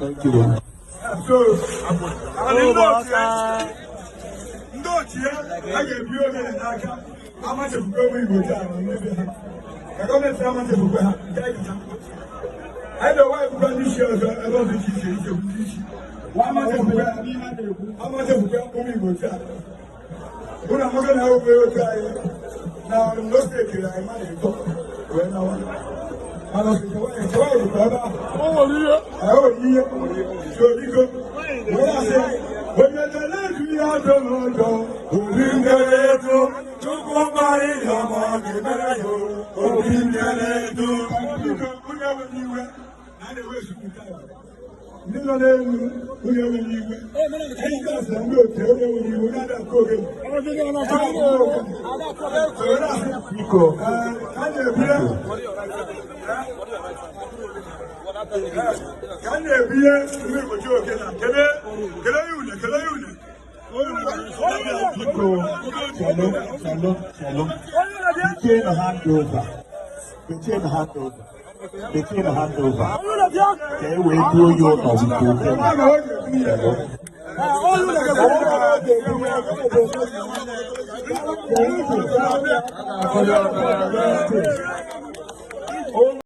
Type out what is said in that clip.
Thank you. So, I don't want to run this year. I don't think it's one month of how much of the women will try. When I'm going to have a try now, I'm not taking I might talk when I want. I don't think so you go. When I say, when you're the last, we are the Mondo, who in the letter to go by your money, who in the letter to and the rest of the time. You know, we are when you went. And that's a good tell you when you were not cooking. Can there be a little joke? Between the handover. They will do your of